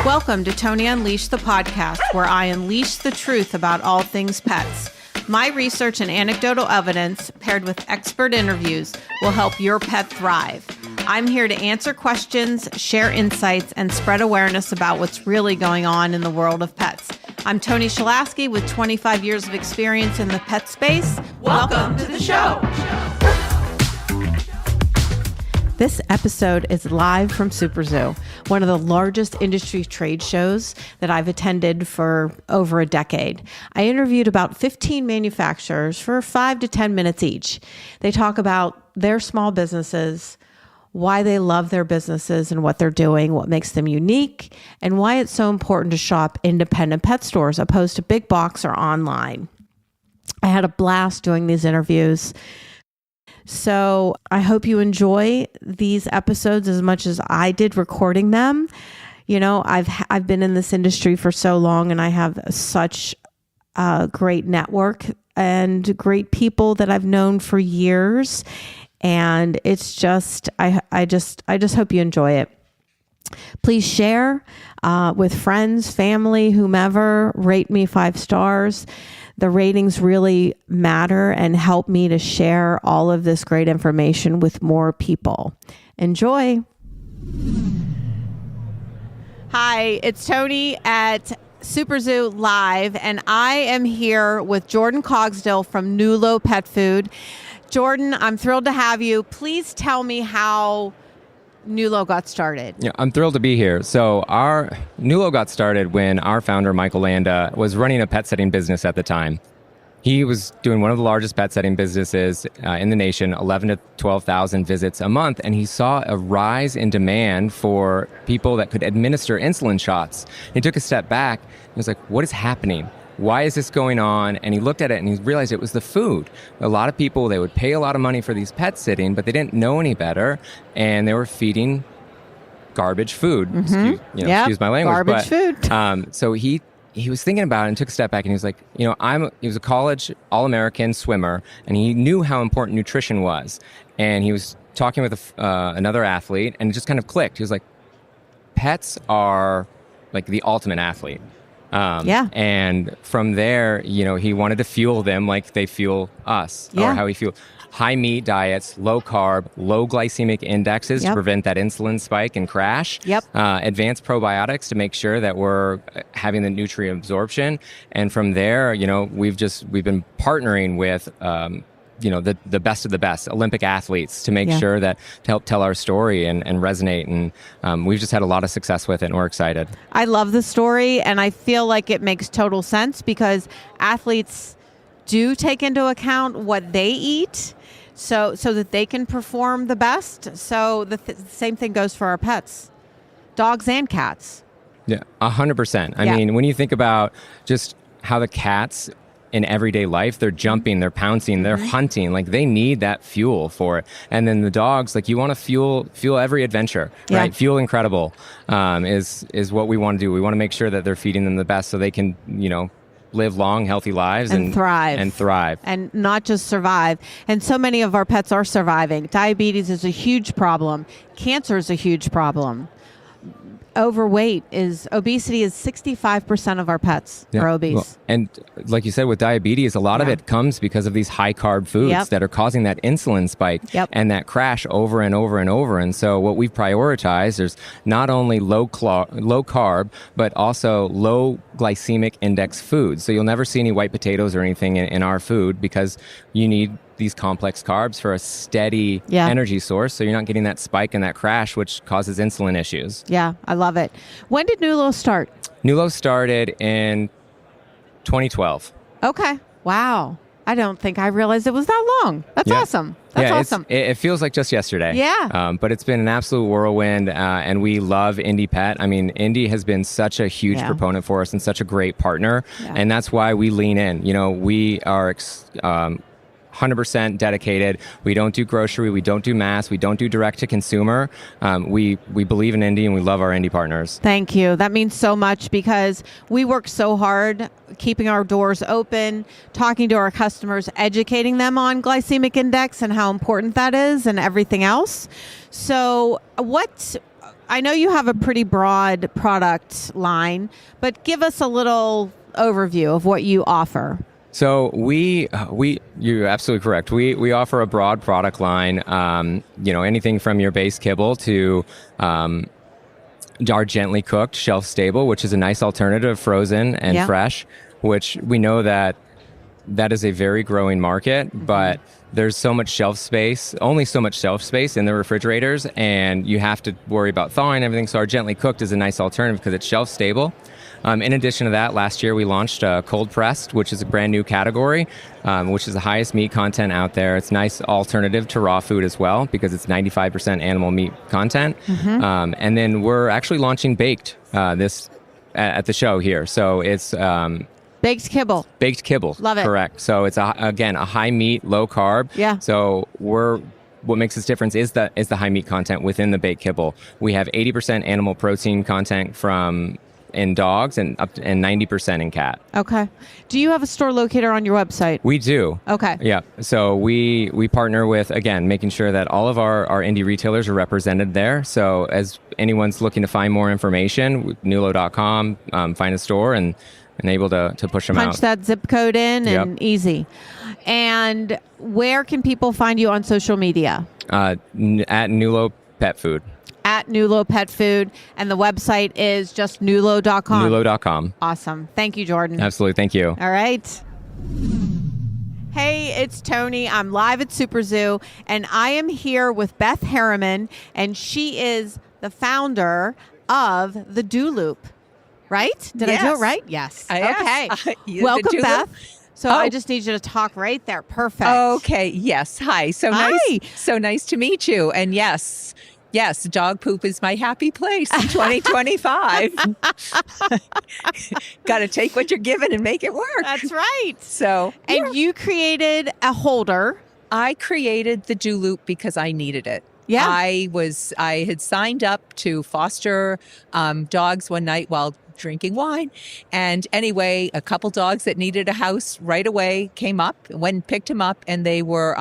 Welcome to Toni Unleashed, the podcast, where I unleash the truth about all things pets. My research and anecdotal evidence, paired with expert interviews, will help your pet thrive. I'm here to answer questions, share insights, and spread awareness about what's really going on in the world of pets. I'm Toni Shalasky with 25 years of experience in the pet space. Welcome to the show. This episode is live from SuperZoo, one of the largest industry trade shows that I've attended for over a decade. I interviewed about 15 manufacturers for 5 to 10 minutes each. They talk about their small businesses, why they love their businesses and what they're doing, what makes them unique, and why it's so important to shop independent pet stores opposed to big box or online. I had a blast doing these interviews. So I hope you enjoy these episodes as much as I did recording them. You know, I've been in this industry for so long, and I have such a great network and great people that I've known for years. And it's just, I just hope you enjoy it. Please share with friends, family, whomever. Rate me 5 stars. The ratings really matter and help me to share all of this great information with more people. Enjoy. Hi, it's Toni at SuperZoo Live, and I am here with Jordan Cogsdill from Nulo Pet Food. Jordan, I'm thrilled to have you. Please tell me how Nulo got started. Yeah, I'm thrilled to be here. So our Nulo got started when our founder, Michael Landa, was running a pet setting business at the time. He was doing one of the largest pet setting businesses in the nation, 11 to 12,000 visits a month, and he saw a rise in demand for people that could administer insulin shots. He took a step back and was like, what is happening? Why is this going on? And he looked at it and he realized it was the food. A lot of people, they would pay a lot of money for these pet sitting, but they didn't know any better, and they were feeding garbage food. Mm-hmm. Excuse my language. Garbage food. So he was thinking about it and took a step back, and he was like, he was a college All-American swimmer, and he knew how important nutrition was. And he was talking with another athlete, and it just kind of clicked. He was like, pets are like the ultimate athlete. And from there, he wanted to fuel them like they fuel us, or how we fuel. High meat diets, low carb, low glycemic indexes to prevent that insulin spike and crash. Advanced probiotics to make sure that we're having the nutrient absorption. And from there, we've been partnering with the best of the best Olympic athletes to make sure that to help tell our story and resonate. And we've just had a lot of success with it, and we're excited. I love the story, and I feel like it makes total sense because athletes do take into account what they eat so that they can perform the best. So the same thing goes for our pets, dogs and cats. Yeah, 100%. I mean, when you think about just how the cats in everyday life, they're jumping, they're pouncing, they're hunting, like they need that fuel for it. And then the dogs, like you want to fuel every adventure, right? Fuel incredible is what we want to do. We want to make sure that they're feeding them the best so they can, live long, healthy lives and thrive. And not just survive. And so many of our pets are surviving. Diabetes is a huge problem. Cancer is a huge problem. Obesity is 65% of our pets are obese. Well, and like you said, with diabetes, a lot of it comes because of these high carb foods that are causing that insulin spike and that crash over and over and over. And so what we've prioritized is not only low carb, but also low glycemic index foods. So you'll never see any white potatoes or anything in our food because you need these complex carbs for a steady energy source, so you're not getting that spike and that crash, which causes insulin issues. Yeah, I love it. When did Nulo start? Nulo started in 2012. Okay. Wow. I don't think I realized it was that long. That's awesome. That's awesome. It feels like just yesterday. Yeah. But it's been an absolute whirlwind, and we love Indy Pet. I mean, Indy has been such a huge proponent for us and such a great partner, and that's why we lean in. We are 100% dedicated. We don't do grocery. We don't do mass. We don't do direct to consumer. We believe in Indy, and we love our Indy partners. Thank you. That means so much because we work so hard keeping our doors open, talking to our customers, educating them on glycemic index and how important that is and everything else. So I know you have a pretty broad product line, but give us a little overview of what you offer. So you're absolutely correct. We offer a broad product line, anything from your base kibble to our gently cooked, shelf stable, which is a nice alternative, frozen and fresh, which we know that is a very growing market, but there's only so much shelf space in the refrigerators, and you have to worry about thawing and everything. So our gently cooked is a nice alternative because it's shelf stable. In addition to that, last year we launched cold pressed, which is a brand new category, which is the highest meat content out there. It's a nice alternative to raw food as well because it's 95% animal meat content. And then we're actually launching baked this at the show here. So it's baked kibble. Baked kibble. Love it. Correct. So it's a high meat, low carb. Yeah. So what makes this difference is the high meat content within the baked kibble. We have 80% animal protein content in dogs and 90% in cat. Okay. Do you have a store locator on your website? We do. Okay. Yeah. So we partner with, again, making sure that all of our indie retailers are represented there. So as anyone's looking to find more information, nulo.com, find a store and able to push them out. Punch that zip code in and easy. And where can people find you on social media? At Nulo Pet Food. At Nulo Pet Food. And the website is just nulo.com. Nulo.com. Awesome. Thank you, Jordan. Absolutely. Thank you. All right. Hey, it's Toni. I'm live at SuperZoo, and I am here with Beth Harriman, and she is the founder of the Do Loop. Right? Did I do it right? Yes. Okay. Welcome, Beth. So I just need you to talk right there. Perfect. Okay. Yes. Hi. Nice. So nice to meet you. And yes, dog poop is my happy place in 2025. Got to take what you're given and make it work. That's right. So, and you created a holder. I created the Do Loop because I needed it. Yeah. I had signed up to foster dogs one night while drinking wine. And anyway, a couple dogs that needed a house right away came up, went and picked them up, and they were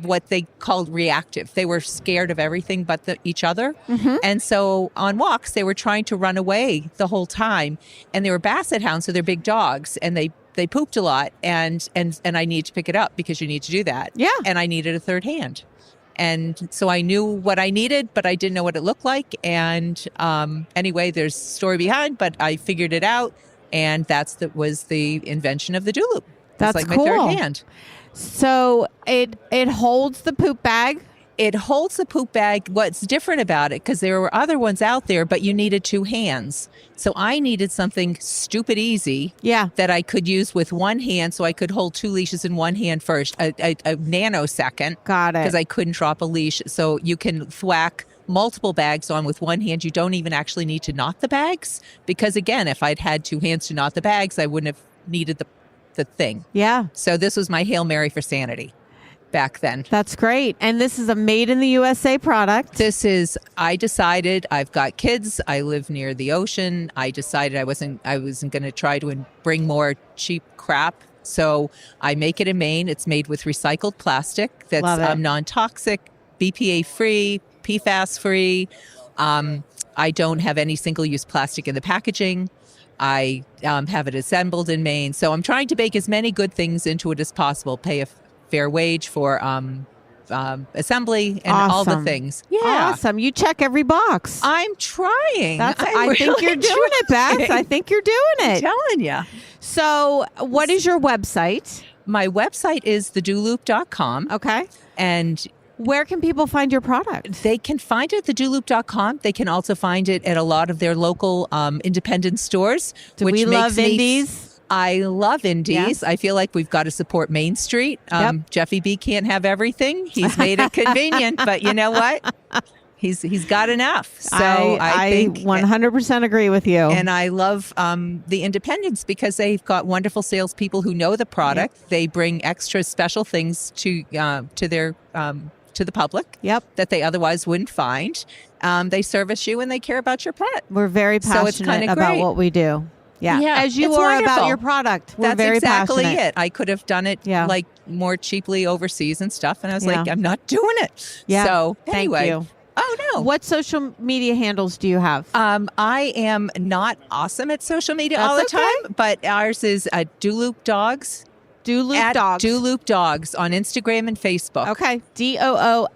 what they called reactive. They were scared of everything but each other. And so on walks, they were trying to run away the whole time. And they were basset hounds, so they're big dogs, and they pooped a lot. And I need to pick it up because you need to do that. Yeah. And I needed a third hand. And so I knew what I needed, but I didn't know what it looked like. And anyway, there's a story behind, but I figured it out. And was the invention of the Do Loop. That's like cool. my third hand. So it holds the poop bag. It holds the poop bag. What's different about it, because there were other ones out there, but you needed two hands. So I needed something stupid easy that I could use with one hand, so I could hold two leashes in one hand first, a nanosecond. Got it. Because I couldn't drop a leash. So you can thwack multiple bags on with one hand. You don't even actually need to knot the bags. Because again, if I'd had two hands to knot the bags, I wouldn't have needed the thing. Yeah. So this was my Hail Mary for sanity back then. That's great. And this is a made in the USA product. I decided, I've got kids, I live near the ocean. I decided I wasn't going to try to bring more cheap crap. So I make it in Maine. It's made with recycled plastic that's non-toxic, BPA free, PFAS free. I don't have any single-use plastic in the packaging. I have it assembled in Maine. So I'm trying to bake as many good things into it as possible, pay a fair wage for assembly and all the things. Yeah. Awesome. You check every box. I'm trying. I think you're doing it, Beth. I think you're doing it. I'm telling you. So what is your website? My website is thedoloop.com. Okay. And where can people find your product? They can find it at thedoloop.com. They can also find it at a lot of their local independent stores. Do we love indies? I love indies. Yeah. I feel like we've got to support Main Street. Jeffy B can't have everything. He's made it convenient, but you know what? He's got enough. So I think 100% agree with you. And I love the independents because they've got wonderful salespeople who know the product. Yep. They bring extra special things to their to the public that they otherwise wouldn't find. They service you and they care about your pet. We're very passionate about what we do. Yeah. As you are wonderful. About your product. We're very exactly passionate. It. I could have done it like more cheaply overseas and stuff. And I was like, I'm not doing it. Yeah. So anyway, Thank you. Oh, no. What social media handles do you have? I am not awesome at social media all the That's okay. time, but ours is Dooloop Dogs. Dooloop At Dogs. Dooloop Dogs on Instagram and Facebook. Okay. DOOLOOP.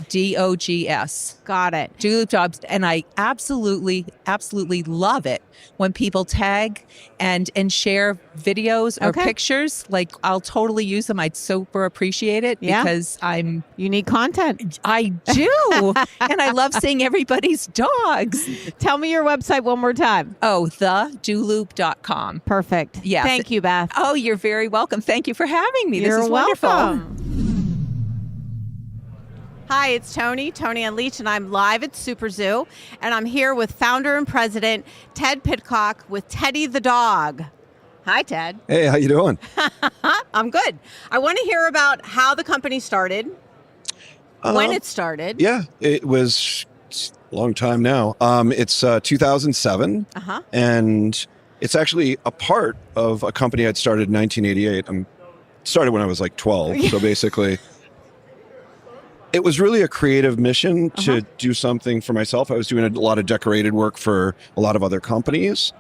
DOGS. Got it. Dooloop Dogs. And I absolutely love it when people tag and share videos or Okay. pictures. Like, I'll totally use them. I'd super appreciate it Yeah. because You need content. I do. And I love seeing everybody's dogs. Tell me your website one more time. Oh, thedooloop.com. Perfect. Yes. Thank you, Beth. Oh, you're very welcome. Thank you for having me. You're This is wonderful. welcome. Hi, it's Toni Unleashed, and I'm live at SuperZoo, and I'm here with founder and president Ted Pitcock with Teddy the dog. Hi, Ted. Hey, how you doing? I'm good. I want to hear about how the company started, when it started. Yeah, it was a long time now. It's 2007, and it's actually a part of a company I'd started in 1988. I started when I was like 12, so basically... It was really a creative mission to do something for myself. I was doing a lot of decorated work for a lot of other companies,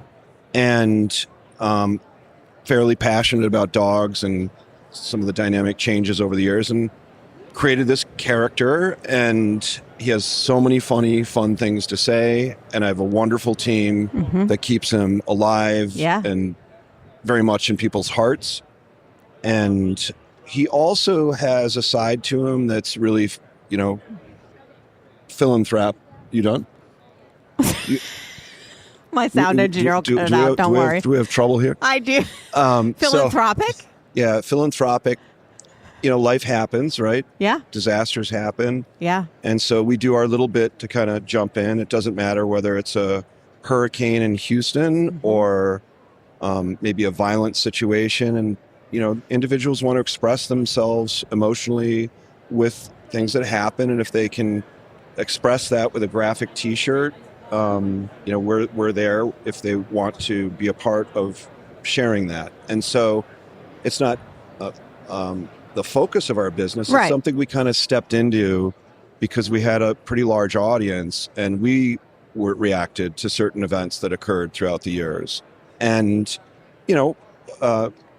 and fairly passionate about dogs and some of the dynamic changes over the years, and created this character. And he has so many fun things to say, and I have a wonderful team that keeps him alive and very much in people's hearts. And he also has a side to him that's really, philanthropic. You done? My sound engineer will cut it out. Don't worry. Do we have trouble here? I do. Philanthropic? Yeah, philanthropic. Life happens, right? Yeah. Disasters happen. Yeah. And so we do our little bit to kind of jump in. It doesn't matter whether it's a hurricane in Houston or maybe a violent situation. And individuals want to express themselves emotionally with things that happen, and if they can express that with a graphic T-shirt, we're there if they want to be a part of sharing that. And so, it's not the focus of our business. Right. It's something we kind of stepped into because we had a pretty large audience, and we reacted to certain events that occurred throughout the years, and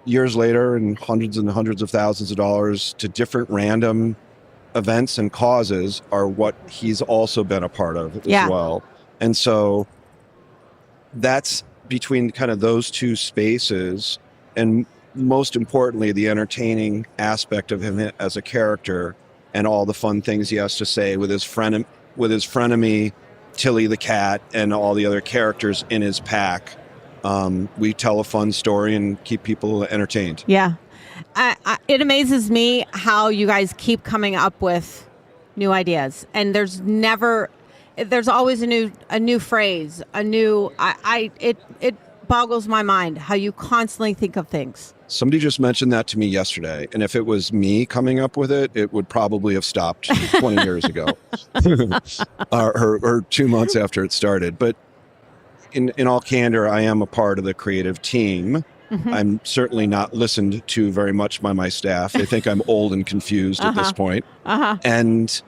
years later, and hundreds of thousands of dollars to different random events and causes are what he's also been a part of as well. And so that's between kind of those two spaces, and most importantly, the entertaining aspect of him as a character and all the fun things he has to say with his frenemy, Tilly the cat, and all the other characters in his pack. We tell a fun story and keep people entertained. Yeah. It amazes me how you guys keep coming up with new ideas, and there's always a new phrase, it boggles my mind how you constantly think of things. Somebody just mentioned that to me yesterday, and if it was me coming up with it, it would probably have stopped 20 years ago, or 2 months after it started. But in all candor, I am a part of the creative team. I'm certainly not listened to very much by my staff. They think I'm old and confused at this point. And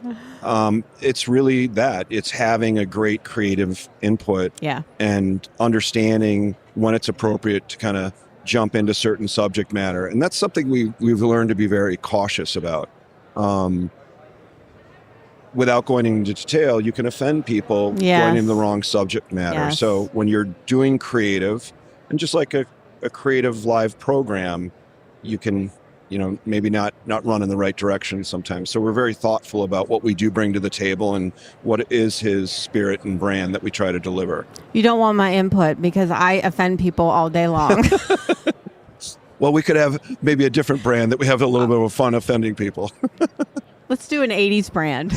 it's really that. It's having a great creative input and understanding when it's appropriate to kind of jump into certain subject matter. And that's something we've learned to be very cautious about. Without going into detail, you can offend people going into the wrong subject matter. Yes. So when you're doing creative, and just like a creative live program, you can, maybe not run in the right direction sometimes. So we're very thoughtful about what we do bring to the table and what is his spirit and brand that we try to deliver. You don't want my input because I offend people all day long. Well, we could have maybe a different brand that we have a little bit of fun offending people. Let's do an 80s brand.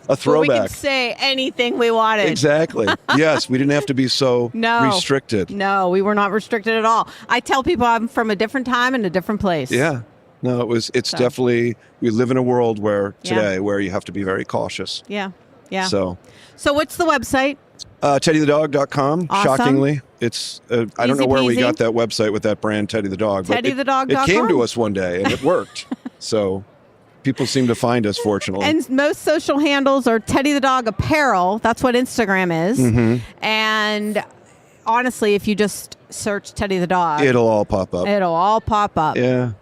A throwback. Where we could say anything we wanted. Exactly. Yes, we didn't have to be so restricted. No, we were not restricted at all. I tell people I'm from a different time and a different place. Yeah. No, it's definitely, we live in a world where you have to be very cautious. Yeah. Yeah. So what's the website? TeddyTheDog.com. Awesome. Shockingly, it's I don't know where we got that website with that brand, Teddy the Dog. TeddyTheDog.com. It came to us one day and it worked. So People seem to find us, fortunately. And most social handles are Teddy the Dog Apparel. That's what Instagram is. Mm-hmm. And honestly, if you just search Teddy the Dog, It'll all pop up. Yeah.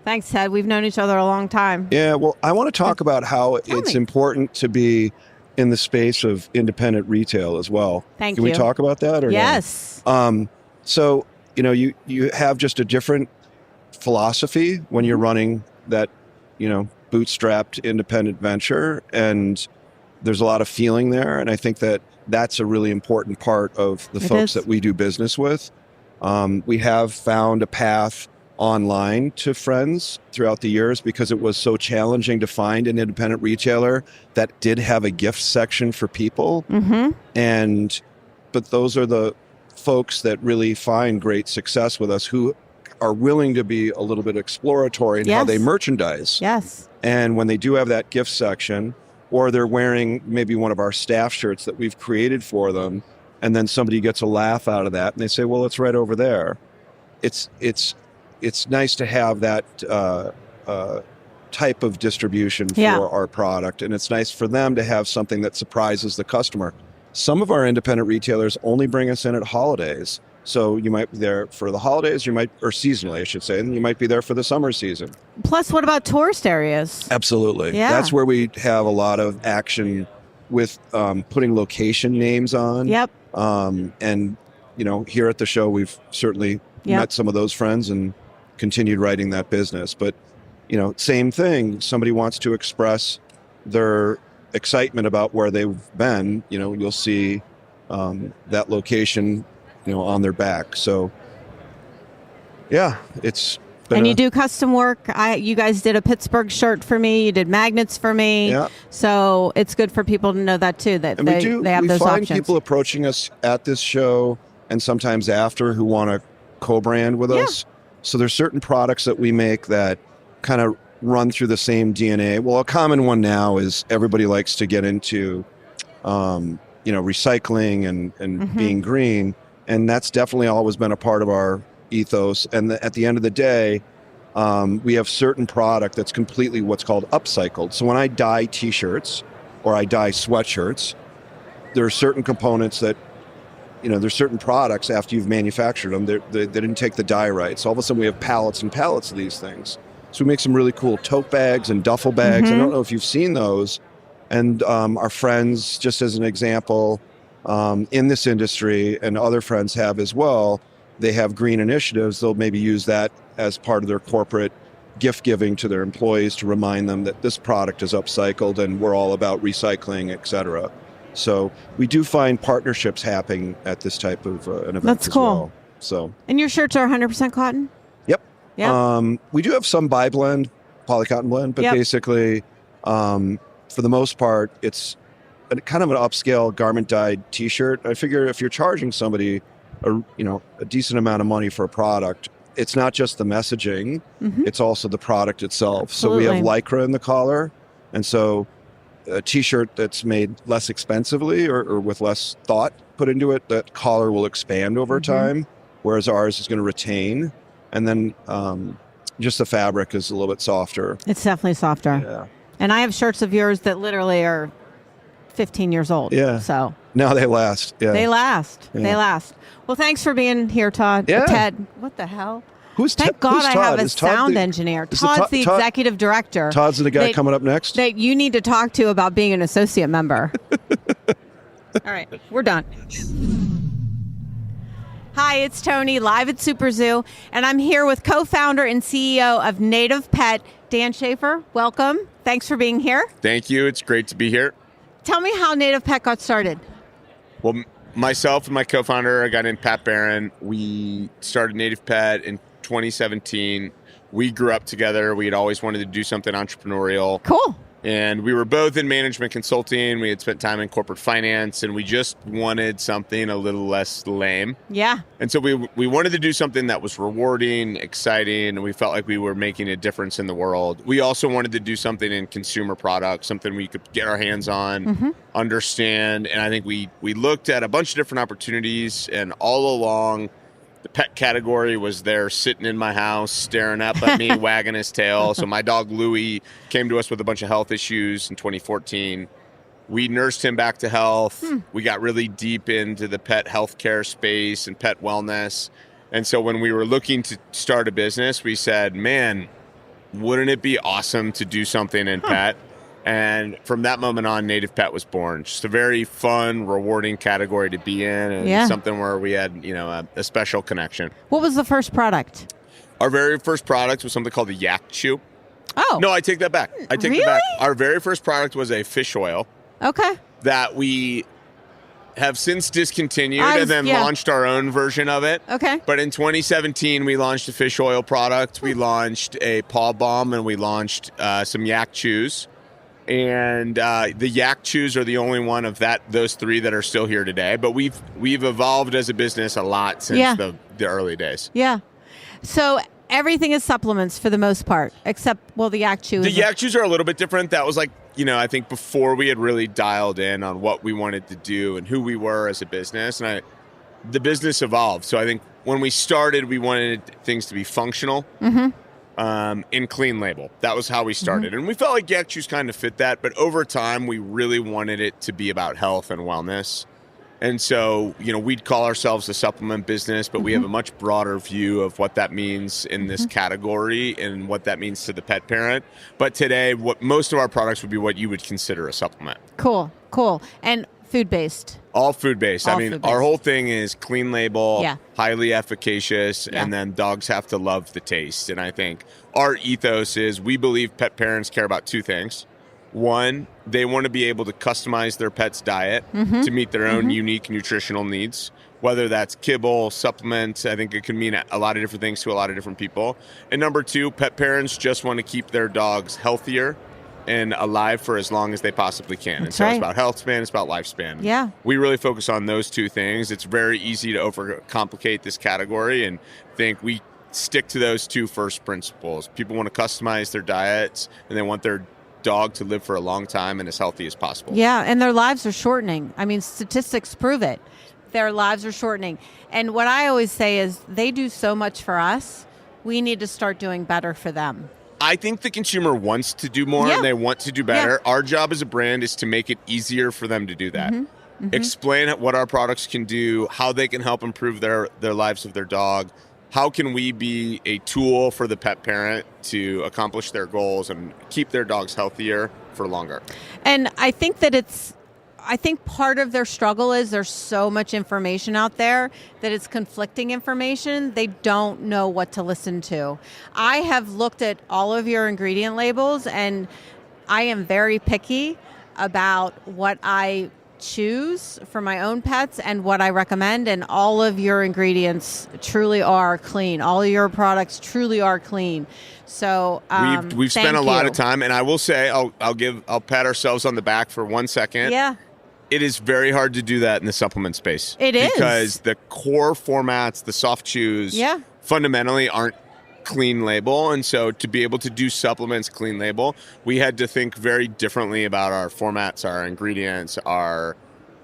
Thanks, Ted. We've known each other a long time. Yeah, well, I want to talk about how it's important to be in the space of independent retail as well. Thank Can you. we talk about that? Or Yes. no? So, you have just a different philosophy when you're running that, bootstrapped independent venture, and there's a lot of feeling there. And I think that that's a really important part of the folks that we do business with. We have found a path online to friends throughout the years because it was so challenging to find an independent retailer that did have a gift section for people. Mm-hmm. But those are the folks that really find great success with us, who are willing to be a little bit exploratory in how they merchandise. Yes. And when they do have that gift section, or they're wearing maybe one of our staff shirts that we've created for them, and then somebody gets a laugh out of that and they say, well, it's right over there. It's nice to have that type of distribution for our product. And it's nice for them to have something that surprises the customer. Some of our independent retailers only bring us in at holidays. So you might be there for the holidays, or seasonally, I should say, and you might be there for the summer season. Plus, what about tourist areas? Absolutely. Yeah. That's where we have a lot of action with putting location names on. Yep. And, here at the show, we've certainly met some of those friends and continued writing that business. But, same thing. Somebody wants to express their excitement about where they've been. You'll see that location, on their back. So, yeah, it's been and you do custom work. You guys did a Pittsburgh shirt for me. You did magnets for me. Yeah. So it's good for people to know that too, that and they have we those find options. people approaching us at this show and sometimes after who want to co-brand with us. So there's certain products that we make that kind of run through the same DNA. Well, a common one now is everybody likes to get into, recycling and being green. And that's definitely always been a part of our ethos. And at the end of the day, we have certain product that's completely what's called upcycled. So when I dye T-shirts or I dye sweatshirts, there are certain components that, there's certain products after you've manufactured them, they didn't take the dye right. So all of a sudden we have pallets and pallets of these things. So we make some really cool tote bags and duffel bags. I don't know if you've seen those. And our friends, just as an example, in this industry, and other friends have as well, they have green initiatives. They'll maybe use that as part of their corporate gift giving to their employees to remind them that this product is upcycled and we're all about recycling, et cetera. So we do find partnerships happening at this type of an event. That's as cool. Well. So, and your shirts are 100% cotton? Yep. Yeah. We do have some bi-blend, polycotton blend, but basically, for the most part, it's kind of an upscale garment dyed T-shirt. I figure if you're charging somebody a decent amount of money for a product, it's not just the messaging, it's also the product itself. Absolutely. So we have Lycra in the collar, and so a T-shirt that's made less expensively or with less thought put into it, that collar will expand over time, whereas ours is going to retain. And then just the fabric is a little bit softer. It's definitely softer. Yeah. And I have shirts of yours that literally are 15 years old. Yeah. So now they last. Yeah. they last. Yeah. They last. Well, thanks for being here, Todd. Yeah. Ted. What the hell? Who's Thank God I have Todd? a Is Todd sound the- engineer. is the Todd's the Todd- executive director. Todd's the guy coming up next? That you need to talk to about being an associate member. All right, we're done. Hi, it's Toni, live at SuperZoo, and I'm here with co-founder and CEO of Native Pet, Dan Schaefer. Welcome. Thanks for being here. Thank you. It's great to be here. Tell me how Native Pet got started. Well, myself and my co-founder, a guy named Pat Barron, we started Native Pet in 2017. We grew up together. We had always wanted to do something entrepreneurial. Cool. And we were both in management consulting. We had spent time in corporate finance, and we just wanted something a little less lame. Yeah. And so we wanted to do something that was rewarding, exciting, and we felt like we were making a difference in the world. We also wanted to do something in consumer products, something we could get our hands on, understand. And I think we looked at a bunch of different opportunities, and all along The pet category was there sitting in my house, staring up at me, wagging his tail. So my dog Louie came to us with a bunch of health issues in 2014. We nursed him back to health. We got really deep into the pet healthcare space and pet wellness. And so when we were looking to start a business, we said, man, wouldn't it be awesome to do something in pet? And from that moment on, Native Pet was born. Just a very fun, rewarding category to be in, and something where we had, a special connection. What was the first product? Our very first product was something called the Yak Chew. Oh. No, I take that back. Really? Our very first product was a fish oil. Okay. That we have since discontinued and then launched our own version of it. Okay. But in 2017, we launched a fish oil product. We launched a paw balm, and we launched some Yak Chews. And the Yak Chews are the only one of those three that are still here today. But we've evolved as a business a lot since the early days. Yeah. So everything is supplements for the most part, except, the Yak Chew. The Yak Chews are a little bit different. That was I think before we had really dialed in on what we wanted to do and who we were as a business. And the business evolved. So I think when we started, we wanted things to be functional. In clean label. That was how we started. And we felt like Yak Chews kind of fit that. But over time, we really wanted it to be about health and wellness. And so, we'd call ourselves a supplement business, but we have a much broader view of what that means in this category and what that means to the pet parent. But today, most of our products would be what you would consider a supplement. Cool. And food-based. All food-based. Our whole thing is clean label, highly efficacious, and then dogs have to love the taste. And I think our ethos is we believe pet parents care about two things. One, they want to be able to customize their pet's diet to meet their own unique nutritional needs, whether that's kibble, supplements. I think it can mean a lot of different things to a lot of different people. And number two, pet parents just want to keep their dogs healthier and alive for as long as they possibly can. And so it's about health span, it's about lifespan. Yeah. We really focus on those two things. It's very easy to overcomplicate this category and think we stick to those two first principles. People want to customize their diets and they want their dog to live for a long time and as healthy as possible. Yeah, and their lives are shortening. Statistics prove it. Their lives are shortening. And what I always say is they do so much for us. We need to start doing better for them. I think the consumer wants to do more and they want to do better. Our job as a brand is to make it easier for them to do that. Explain what our products can do, how they can help improve their lives of their dog. How can we be a tool for the pet parent to accomplish their goals and keep their dogs healthier for longer? And I think part of their struggle is there's so much information out there that it's conflicting information. They don't know what to listen to. I have looked at all of your ingredient labels, and I am very picky about what I choose for my own pets and what I recommend, and all of your ingredients truly are clean. All of your products truly are clean. So we've spent a lot of time, and I will say I'll pat ourselves on the back for 1 second. Yeah. It is very hard to do that in the supplement space. It is. Because the core formats, the soft chews, fundamentally aren't clean label. And so to be able to do supplements clean label, we had to think very differently about our formats, our ingredients, our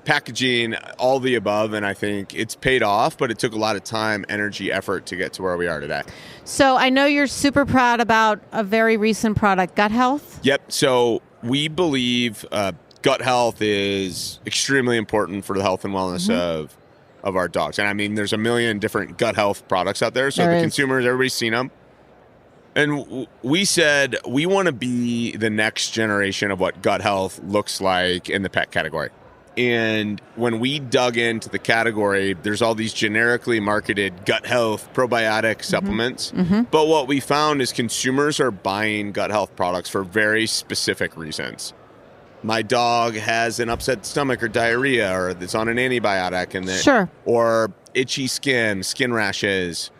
packaging, all the above. And I think it's paid off, but it took a lot of time, energy, effort to get to where we are today. So I know you're super proud about a very recent product, Gut Health. Yep. So we believe gut health is extremely important for the health and wellness of our dogs. And there's a million different gut health products out there. So consumers, everybody's seen them. And we said, we want to be the next generation of what gut health looks like in the pet category. And when we dug into the category, there's all these generically marketed gut health probiotic supplements. But what we found is consumers are buying gut health products for very specific reasons. My dog has an upset stomach or diarrhea, or it's on an antibiotic, and or itchy skin rashes,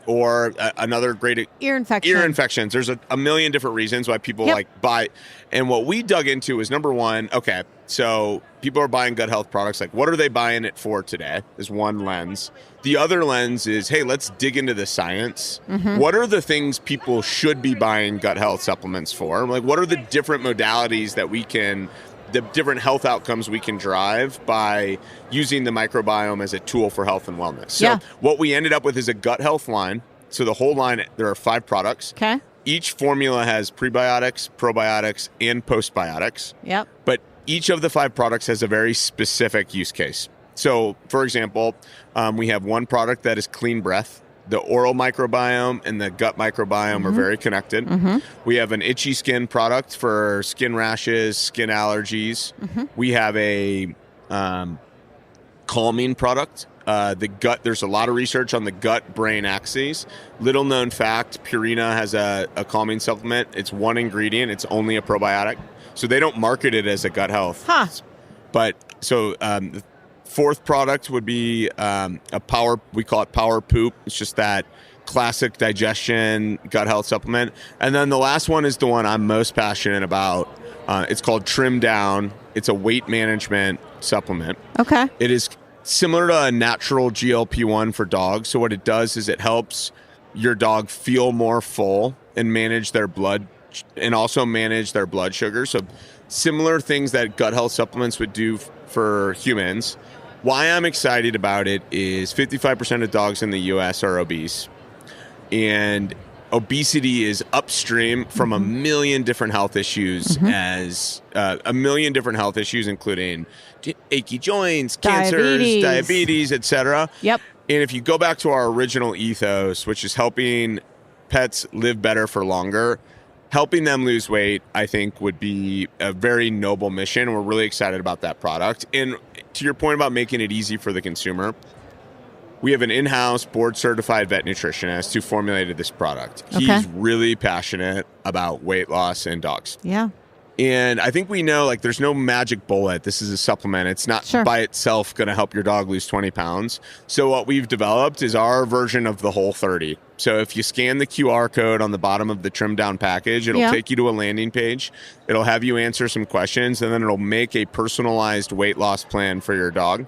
or another great ear infections. There's a million different reasons why people buy. And what we dug into is, number one, okay, so people are buying gut health products. Like, what are they buying it for today? Is one lens. The other lens is, hey, let's dig into the science. What are the things people should be buying gut health supplements for? Like, what are the different modalities that we can the different health outcomes we can drive by using the microbiome as a tool for health and wellness. So what we ended up with is a gut health line. So the whole line, there are 5 products. Okay. Each formula has prebiotics, probiotics, and postbiotics. Yep. But each of the 5 products has a very specific use case. So, for example, we have one product that is clean breath. The oral microbiome and the gut microbiome are very connected. We have an itchy skin product for skin rashes, skin allergies. We have a calming product. The gut, there's a lot of research on the gut-brain axis. Little known fact, Purina has a calming supplement. It's one ingredient. It's only a probiotic. So they don't market it as a gut health. But so the 4th product would be a power, we call it Power Poop. It's just that classic digestion gut health supplement. And then the last one is the one I'm most passionate about. It's called Trim Down. It's a weight management supplement. Okay. It is similar to a natural GLP-1 for dogs. So what it does is it helps your dog feel more full and manage their blood and also manage their blood sugar. So similar things that gut health supplements would do for humans. Why I'm excited about it is 55% of dogs in the U.S. are obese. And obesity is upstream from a million different health issues, as a million different health issues, including achy joints, cancers, diabetes, etc. Yep. And if you go back to our original ethos, which is helping pets live better for longer, helping them lose weight, I think, would be a very noble mission. We're really excited about that product. And to your point about making it easy for the consumer, we have an in-house board-certified vet nutritionist who formulated this product. Okay. He's really passionate about weight loss in dogs. Yeah. And I think we know, like, there's no magic bullet. This is a supplement. It's not by itself going to help your dog lose 20 pounds. So what we've developed is our version of the Whole30. So if you scan the QR code on the bottom of the trimmed down package, it'll take you to a landing page. It'll have you answer some questions, and then it'll make a personalized weight loss plan for your dog.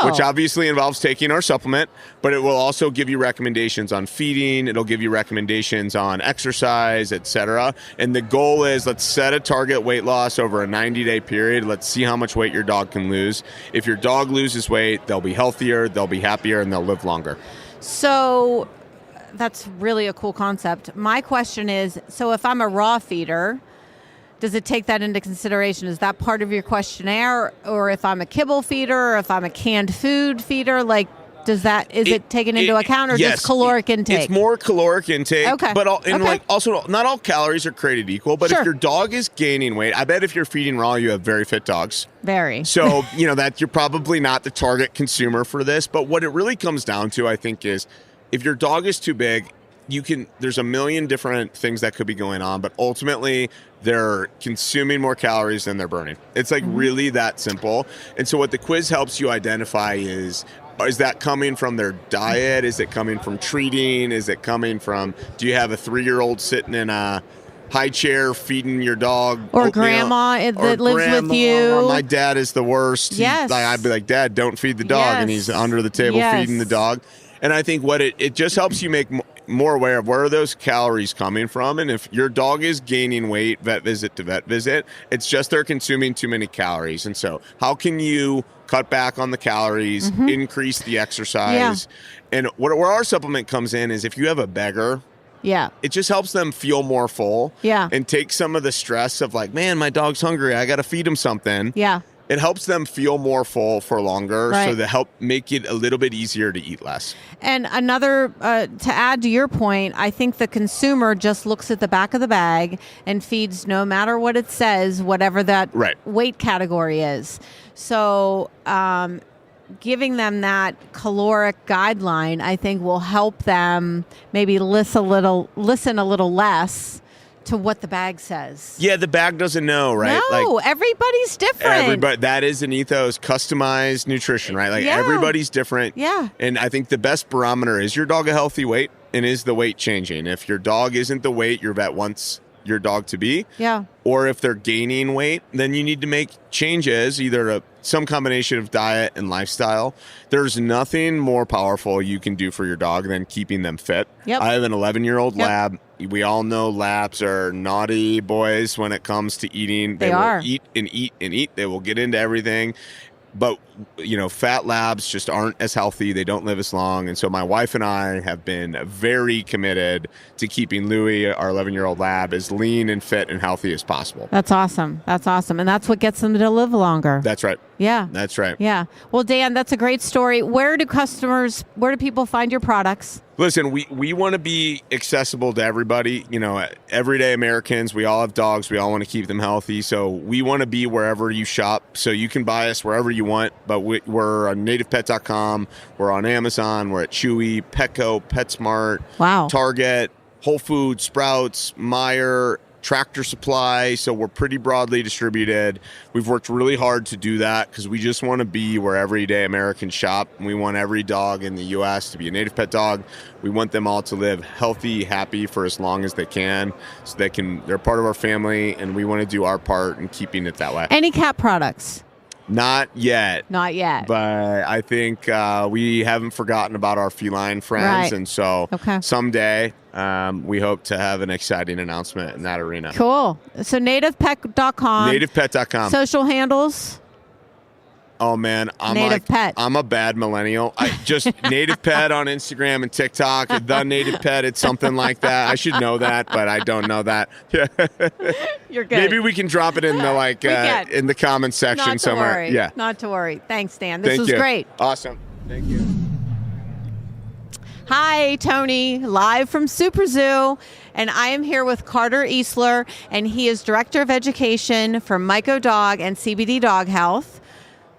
Which obviously involves taking our supplement, but it will also give you recommendations on feeding. It'll give you recommendations on exercise, etc. And the goal is, let's set a target weight loss over a 90-day period. Let's see how much weight your dog can lose. If your dog loses weight, they'll be healthier, they'll be happier, and they'll live longer. So that's really a cool concept. My question is, so if I'm a raw feeder, does it take that into consideration? Is that part of your questionnaire? Or if I'm a kibble feeder, or if I'm a canned food feeder, like, is it taken into account, or just caloric intake? It's more caloric intake. Okay. But also, not all calories are created equal. But if your dog is gaining weight, I bet if you're feeding raw, you have very fit dogs. Very. So, that you're probably not the target consumer for this. But what it really comes down to, I think, is if your dog is too big, there's a million different things that could be going on, but ultimately they're consuming more calories than they're burning. It's like really that simple. And so what the quiz helps you identify is that coming from their diet? Is it coming from treating? Is it coming from, do you have a 3-year-old sitting in a high chair feeding your dog? Or grandma that lives with you? Or my dad is the worst. Yes. I'd be like, Dad, don't feed the dog. And he's under the table feeding the dog. And I think what it just helps you make more aware of where are those calories coming from. And if your dog is gaining weight, vet visit to vet visit, it's just they're consuming too many calories. And so how can you cut back on the calories, increase the exercise? And where our supplement comes in is if you have a beggar, it just helps them feel more full and take some of the stress of like, man, my dog's hungry, I got to feed him something. It helps them feel more full for longer, so to help make it a little bit easier to eat less. And another, to add to your point, I think the consumer just looks at the back of the bag and feeds, no matter what it says, whatever that weight category is. So giving them that caloric guideline, I think, will help them maybe listen a little less to what the bag says. Yeah, the bag doesn't know, right? No, everybody's different. That is an ethos, customized nutrition, right? Like everybody's different. Yeah. And I think the best barometer is your dog a healthy weight, and is the weight changing? If your dog isn't the weight your vet wants your dog to be. Yeah. Or if they're gaining weight, then you need to make changes, either some combination of diet and lifestyle. There's nothing more powerful you can do for your dog than keeping them fit. Yep. I have an 11-year-old lab. We all know labs are naughty boys when it comes to eating. They will eat and eat and eat. They will get into everything. But, fat labs just aren't as healthy. They don't live as long. And so my wife and I have been very committed to keeping Louie, our 11-year-old lab, as lean and fit and healthy as possible. That's awesome. That's awesome. And that's what gets them to live longer. That's right. Yeah. That's right. Yeah. Well, Dan, that's a great story. Where do people find your products? Listen, we want to be accessible to everybody. Everyday Americans, we all have dogs. We all want to keep them healthy. So we want to be wherever you shop. So you can buy us wherever you want. But we're on nativepet.com. We're on Amazon. We're at Chewy, Petco, PetSmart, Target, Whole Foods, Sprouts, Meijer, Tractor Supply. So we're pretty broadly distributed. We've worked really hard to do that because we just want to be where everyday Americans shop. And we want every dog in the U.S. to be a native pet dog. We want them all to live healthy, happy for as long as they can, so they're part of our family, and we want to do our part in keeping it that way. Any cat products? Not yet. Not yet. But I think we haven't forgotten about our feline friends. Right. And so someday we hope to have an exciting announcement in that arena. Cool. So nativepet.com. Nativepet.com. Social handles? Oh, man. I'm a bad millennial. I just Native Pet on Instagram and TikTok. The Native Pet, it's something like that. I should know that, but I don't know that. You're good. Maybe we can drop it in the in the comments section somewhere. Worry. Yeah. Not to worry. Thanks, Dan. This was great. Awesome. Thank you. Hi, Toni, live from SuperZoo, and I am here with Carter Eastler, and he is Director of Education for MycoDog and CBD Dog Health.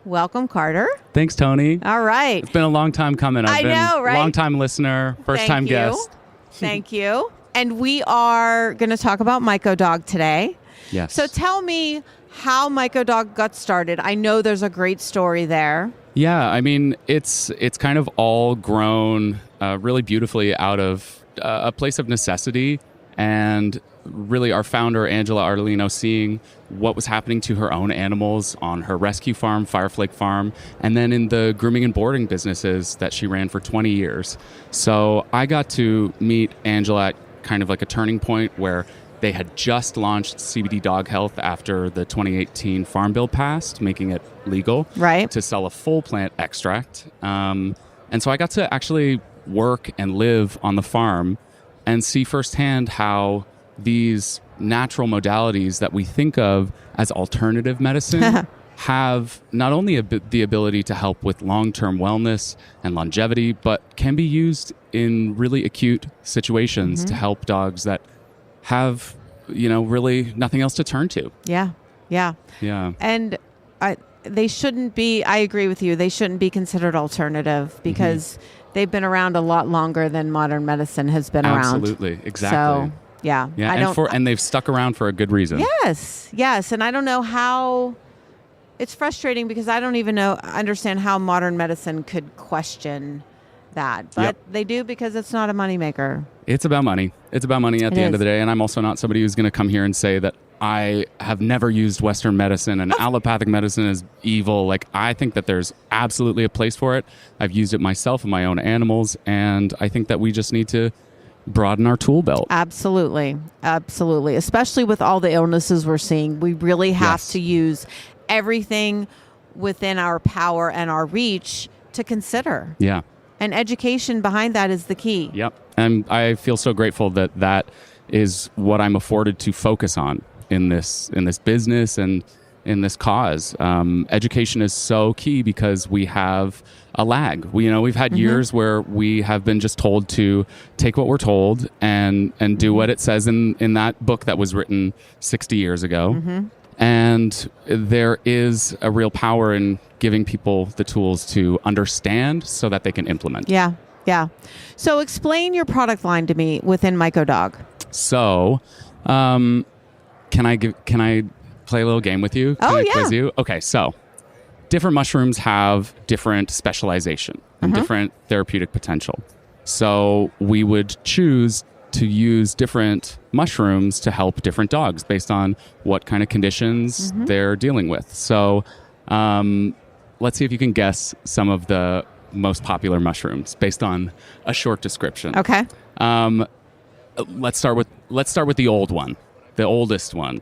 Welcome, Carter. Thanks, Toni. All right. It's been a long time coming. I've been know, right? Long-time listener, first-time guest. Thank you. And we are going to talk about MycoDog today. Yes. So tell me how MycoDog got started. I know there's a great story there. Yeah, I mean, it's kind of all grown really beautifully out of a place of necessity, and really our founder, Angela Ardolino, seeing what was happening to her own animals on her rescue farm, Fireflake Farm, and then in the grooming and boarding businesses that she ran for 20 years. So I got to meet Angela at kind of like a turning point where they had just launched CBD Dog Health after the 2018 Farm Bill passed, making it legal to sell a full plant extract. And so I got to actually work and live on the farm and see firsthand how these natural modalities that we think of as alternative medicine have not only the ability to help with long-term wellness and longevity, but can be used in really acute situations to help dogs that have, really nothing else to turn to. Yeah. And they shouldn't be, I agree with you, they shouldn't be considered alternative because they've been around a lot longer than modern medicine has been around. Absolutely. Exactly. So, yeah. And they've stuck around for a good reason. Yes. And I don't know how, it's frustrating because I don't even understand how modern medicine could question that. But they do because it's not a moneymaker. It's about money. It's about money at the end of the day. And I'm also not somebody who's going to come here and say that I have never used Western medicine and allopathic medicine is evil. Like, I think that there's absolutely a place for it. I've used it myself and my own animals. And I think that we just need to broaden our tool belt. Absolutely. Especially with all the illnesses we're seeing. We really have to use everything within our power and our reach to consider. Yeah. And education behind that is the key. Yep. And I feel so grateful that that is what I'm afforded to focus on in this business and in this cause. Education is so key because we have a lag. We've had years where we have been just told to take what we're told and do what it says in that book that was written 60 years ago. And there is a real power in giving people the tools to understand so that they can implement. Yeah. So explain your product line to me within MycoDog. So, can I play a little game with you? Can I quiz you? Okay, so different mushrooms have different specialization and different therapeutic potential. So we would choose to use different mushrooms to help different dogs based on what kind of conditions they're dealing with. So let's see if you can guess some of the most popular mushrooms based on a short description. Okay. Let's start with the old one, the oldest one.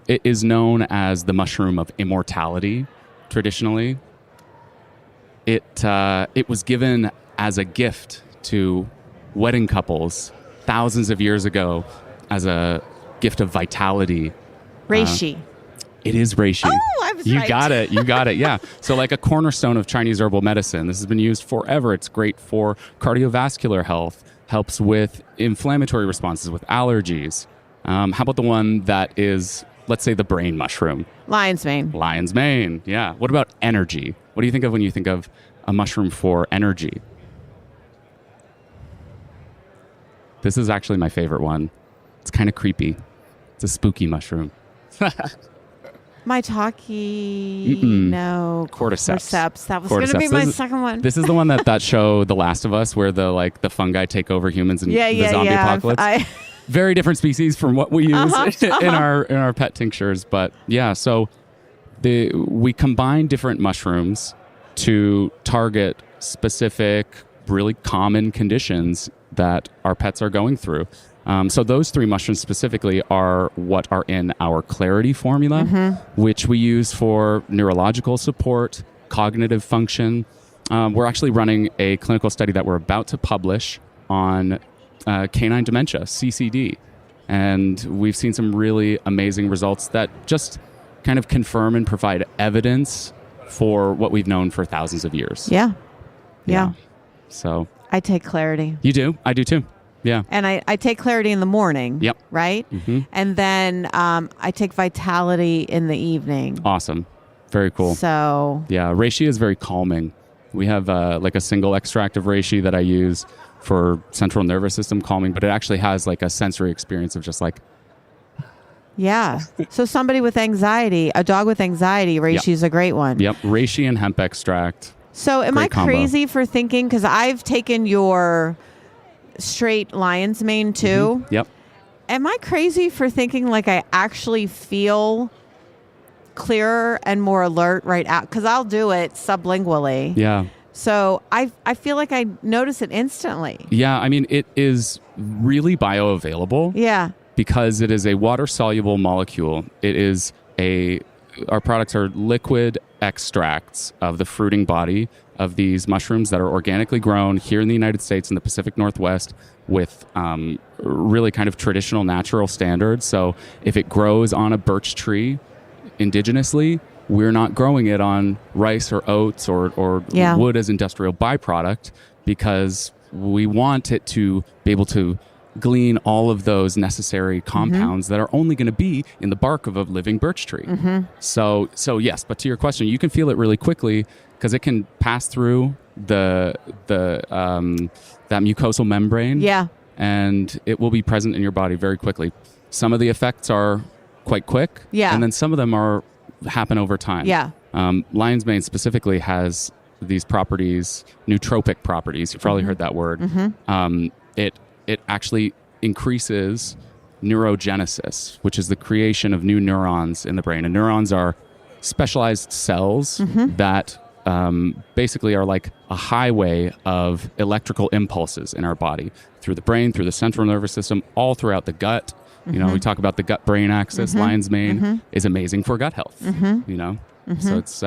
It is known as the mushroom of immortality. Traditionally, it was given as a gift to wedding couples thousands of years ago as a gift of vitality. Reishi. It is reishi. Oh, I was You right. got it. You got it. Yeah. So like a cornerstone of Chinese herbal medicine. This has been used forever. It's great for cardiovascular health, helps with inflammatory responses, with allergies. How about the one that is, let's say, the brain mushroom? Lion's mane. Lion's mane. Yeah. What about energy? What do you think of when you think of a mushroom for energy? This is actually my favorite one. It's kind of creepy. It's a spooky mushroom. Maitake. No. Cordyceps. That was going to be Cordyceps. my This is- second one. This is the one that show The Last of Us, where the fungi take over humans in the zombie apocalypse. Very different species from what we use in our pet tinctures, but yeah. So we combine different mushrooms to target specific, really common conditions that our pets are going through. So those three mushrooms specifically are what are in our Clarity formula, which we use for neurological support, cognitive function. We're actually running a clinical study that we're about to publish on canine dementia, CCD. And we've seen some really amazing results that just kind of confirm and provide evidence for what we've known for thousands of years. Yeah. So I take Clarity. you do? I do too. Yeah. And I take Clarity in the morning. Yep. Right? And then I take Vitality in the evening. Awesome. Very cool. So, Yeah, reishi is very calming. We have like a single extract of reishi that I use for central nervous system calming, but it actually has like a sensory experience of just like, yeah. So somebody with anxiety, a dog with anxiety, reishi is a great one. yep, reishi and hemp extract. So am I Great combo. crazy for thinking, because I've taken your straight lion's mane too. Yep. Am I crazy for thinking like I actually feel clearer and more alert right out? Because I'll do it sublingually. Yeah. So I feel like I notice it instantly. Yeah, I mean, it is really bioavailable Yeah. because it is a water-soluble molecule. Our products are liquid extracts of the fruiting body of these mushrooms that are organically grown here in the United States in the Pacific Northwest with really kind of traditional natural standards. So if it grows on a birch tree indigenously, we're not growing it on rice or oats or wood as industrial byproduct, because we want it to be able to glean all of those necessary compounds that are only going to be in the bark of a living birch tree. So yes, but to your question, you can feel it really quickly because it can pass through that mucosal membrane. Yeah. And it will be present in your body very quickly. Some of the effects are quite quick. Yeah. And then some of them happen over time. Yeah. Lion's mane specifically has these properties, nootropic properties. You've probably heard that word. It actually increases neurogenesis, which is the creation of new neurons in the brain. And neurons are specialized cells that basically are like a highway of electrical impulses in our body through the brain, through the central nervous system, all throughout the gut. You know, we talk about the gut-brain axis. Lion's mane is amazing for gut health. You know, so it's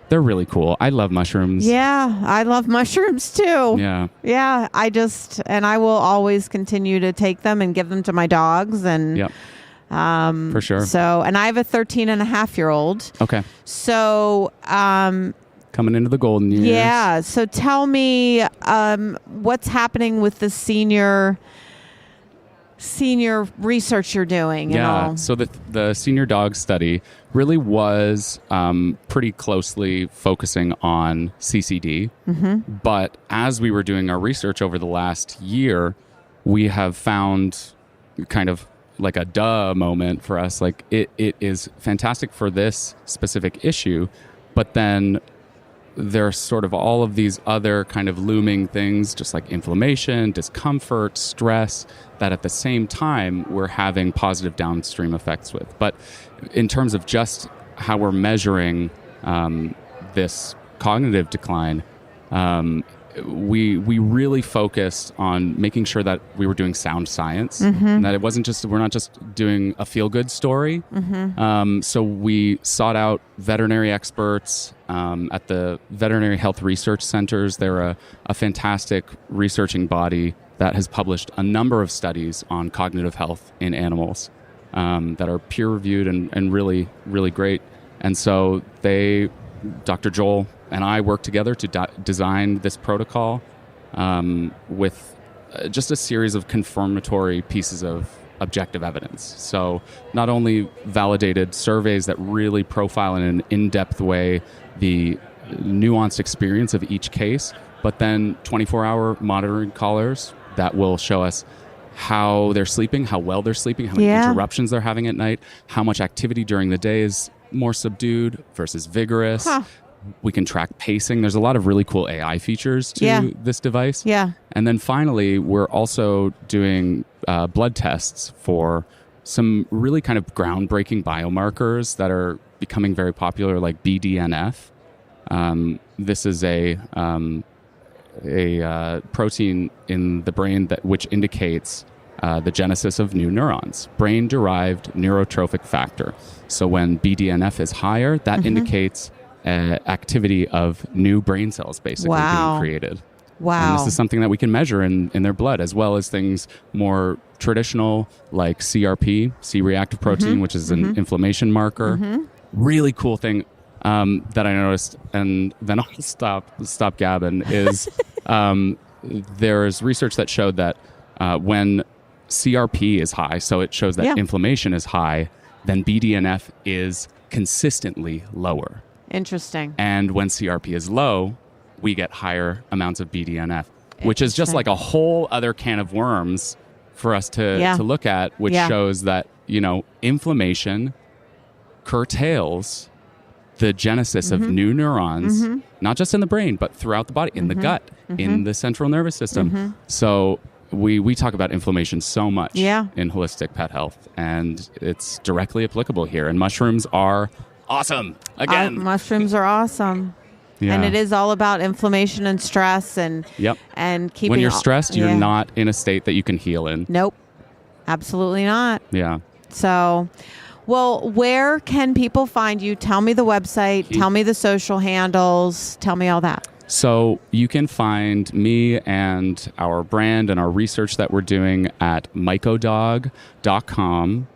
they're really cool. I love mushrooms. Yeah, I love mushrooms too. Yeah. Yeah, I will always continue to take them and give them to my dogs. And Yep. For sure. So, and I have a 13-and-a-half-year-old. Okay. So, Coming into the golden years. yeah. So tell me what's happening with the senior research you're doing. Yeah. And all. So the senior dog study really was pretty closely focusing on CCD. But as we were doing our research over the last year, we have found kind of like a duh moment for us. Like it is fantastic for this specific issue, but then there's sort of all of these other kind of looming things, just like inflammation, discomfort, stress, that at the same time we're having positive downstream effects with. But in terms of just how we're measuring this cognitive decline, we really focused on making sure that we were doing sound science, and that it wasn't just, we're not just doing a feel-good story. So we sought out veterinary experts at the Veterinary Health Research Centers. They're a fantastic researching body that has published a number of studies on cognitive health in animals that are peer-reviewed and really, really great. And so Dr. Joel and I worked together to design this protocol with just a series of confirmatory pieces of objective evidence. So not only validated surveys that really profile in an in-depth way the nuanced experience of each case, but then 24-hour monitoring collars that will show us how they're sleeping, how well they're sleeping, how many interruptions they're having at night, how much activity during the day is more subdued versus vigorous. We can track pacing. There's a lot of really cool AI features to this device. And then finally, we're also doing blood tests for some really kind of groundbreaking biomarkers that are becoming very popular, like BDNF. This is a protein in the brain which indicates the genesis of new neurons, brain-derived neurotrophic factor. So when BDNF is higher, that indicates activity of new brain cells basically being created. And this is something that we can measure in their blood, as well as things more traditional like CRP, C-reactive protein, which is an inflammation marker. Really cool thing that I noticed, and then I'll stop gabbing, is there's research that showed that when CRP is high, so it shows that inflammation is high, then BDNF is consistently lower. Interesting. And when CRP is low, we get higher amounts of BDNF, which is just like a whole other can of worms for us to look at, which shows that, inflammation curtails the genesis of new neurons, not just in the brain, but throughout the body, in the gut, in the central nervous system. So we talk about inflammation so much in holistic pet health, and it's directly applicable here. And mushrooms are awesome. Again, mushrooms are awesome. And it is all about inflammation and stress and keeping. When you're stressed, you're not in a state that you can heal in. Nope. Absolutely not. Yeah. So, well, where can people find you? Tell me the website. Tell me the social handles. Tell me all that. So you can find me and our brand and our research that we're doing at MycoDog.com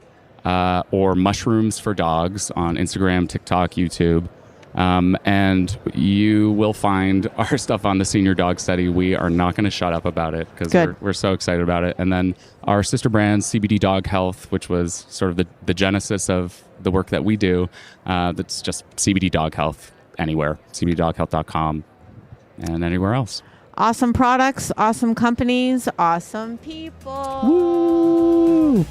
or Mushrooms for Dogs on Instagram, TikTok, YouTube. And you will find our stuff on the Senior Dog Study. We are not going to shut up about it because we're so excited about it. And then our sister brand, CBD Dog Health, which was sort of the genesis of the work that we do. That's just CBD Dog Health anywhere, cbddoghealth.com and anywhere else. Awesome products, awesome companies, awesome people. Woo!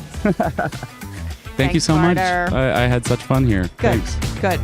Thank you so much. Carter. I had such fun here. Good. Thanks. Good.